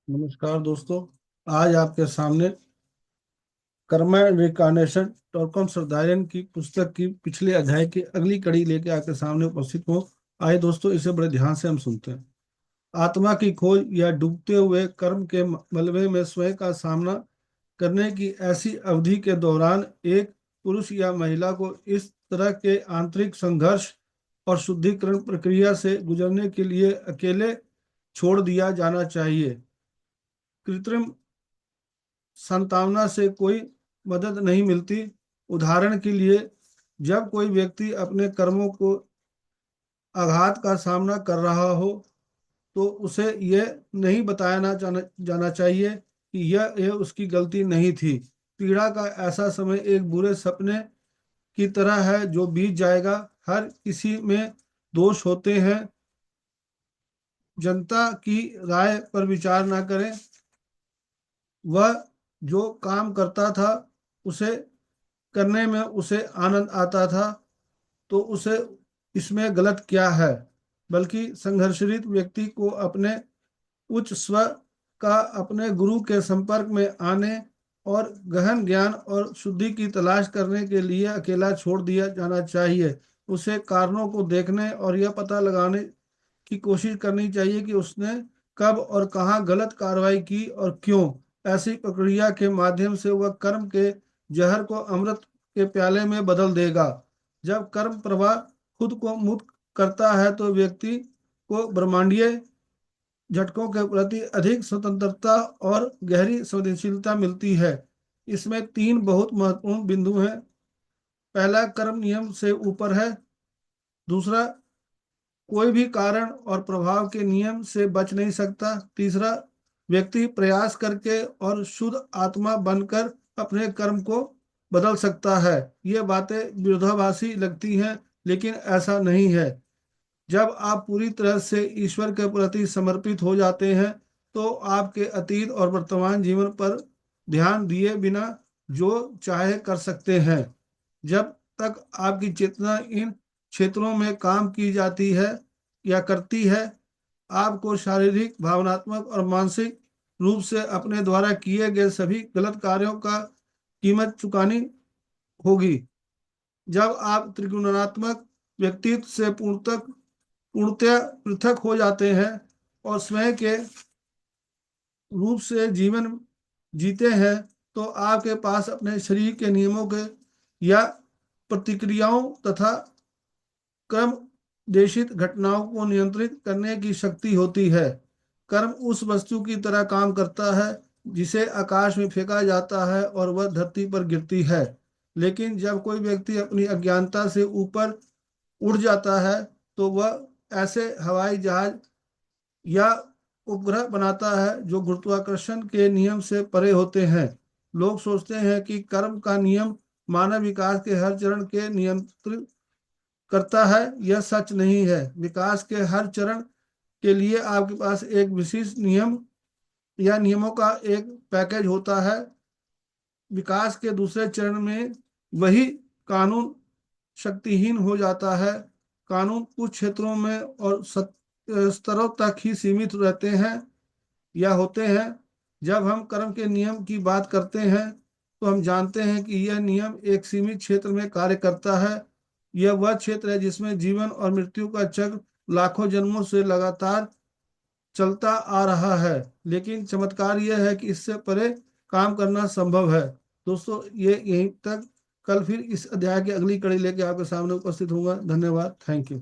नमस्कार दोस्तों। आज आपके सामने कर्मा रिकानेशन टॉर्कम सरदारियन की पुस्तक की पिछले अध्याय की अगली कड़ी लेके आपके सामने उपस्थित हो। आइए दोस्तों, इसे बड़े ध्यान से हम सुनते हैं। आत्मा की खोज या डूबते हुए कर्म के मलबे में स्वयं का सामना करने की ऐसी अवधि के दौरान एक पुरुष या महिला को इस तरह के आंतरिक संघर्ष और शुद्धिकरण प्रक्रिया से गुजरने के लिए अकेले छोड़ दिया जाना चाहिए। कृत्रिम सांत्वना से कोई मदद नहीं मिलती। उदाहरण के लिए, जब कोई व्यक्ति अपने कर्मों को आघात का सामना कर रहा हो तो उसे यह नहीं बताया जाना चाहिए कि यह उसकी गलती नहीं थी। पीड़ा का ऐसा समय एक बुरे सपने की तरह है जो बीत जाएगा। हर किसी में दोष होते हैं। जनता की राय पर विचार ना करें। वह जो काम करता था उसे करने में उसे आनंद आता था, तो उसे इसमें गलत क्या है। बल्कि संघर्षरत व्यक्ति को अपने उच्च स्व का अपने गुरु के संपर्क में आने और गहन ज्ञान और शुद्धि की तलाश करने के लिए अकेला छोड़ दिया जाना चाहिए। उसे कारणों को देखने और यह पता लगाने की कोशिश करनी चाहिए कि उसने कब और कहाँ गलत कार्रवाई की और क्यों। ऐसी प्रक्रिया के माध्यम से वह कर्म के जहर को अमृत के प्याले में बदल देगा। जब कर्म प्रवाह खुद को मुक्त करता है तो व्यक्ति को ब्रह्मांडीय झटकों के प्रति अधिक स्वतंत्रता और गहरी संवेदनशीलता मिलती है। इसमें तीन बहुत महत्वपूर्ण बिंदु हैं। पहला, कर्म नियम से ऊपर है। दूसरा, कोई भी कारण और प्रभाव के नियम से बच नहीं सकता। तीसरा, व्यक्ति प्रयास करके और शुद्ध आत्मा बनकर अपने कर्म को बदल सकता है। ये बातें विरोधाभासी लगती हैं, लेकिन ऐसा नहीं है। जब आप पूरी तरह से ईश्वर के प्रति समर्पित हो जाते हैं तो आपके अतीत और वर्तमान जीवन पर ध्यान दिए बिना जो चाहे कर सकते हैं। जब तक आपकी चेतना इन क्षेत्रों में काम की जाती है या करती है, आपको शारीरिक, भावनात्मक और मानसिक रूप से अपने द्वारा किए गए सभी गलत कार्यों का कीमत चुकानी होगी। जब आप त्रिगुणात्मक व्यक्तित्व से पूर्णतः पृथक हो जाते हैं और स्वयं के रूप से जीवन जीते हैं, तो आपके पास अपने शरीर के नियमों के या प्रतिक्रियाओं तथा कर्म देशित घटनाओं को नियंत्रित करने की शक्ति होती है। कर्म उस वस्तु की तरह काम करता है जिसे आकाश में फेंका जाता है और वह धरती पर गिरती है। लेकिन जब कोई व्यक्ति अपनी अज्ञानता से ऊपर उड़ जाता है तो वह ऐसे हवाई जहाज या उपग्रह बनाता है जो गुरुत्वाकर्षण के नियम से परे होते हैं। लोग सोचते हैं कि कर्म का नियम मानव विकास के हर चरण के नियंत्रित करता है। यह सच नहीं है। विकास के हर चरण के लिए आपके पास एक विशिष्ट नियम या नियमों का एक पैकेज होता है। विकास के दूसरे चरण में वही कानून शक्तिहीन हो जाता है। कानून कुछ क्षेत्रों में और स्तरों तक ही सीमित रहते हैं या होते हैं। जब हम कर्म के नियम की बात करते हैं तो हम जानते हैं कि यह नियम एक सीमित क्षेत्र में कार्य करता है। यह वह क्षेत्र है जिसमें जीवन और मृत्यु का चक्र लाखों जन्मों से लगातार चलता आ रहा है। लेकिन चमत्कार यह है कि इससे परे काम करना संभव है। दोस्तों, ये यहीं तक। कल फिर इस अध्याय की अगली कड़ी लेके आपके सामने उपस्थित होगा। धन्यवाद। Thank you.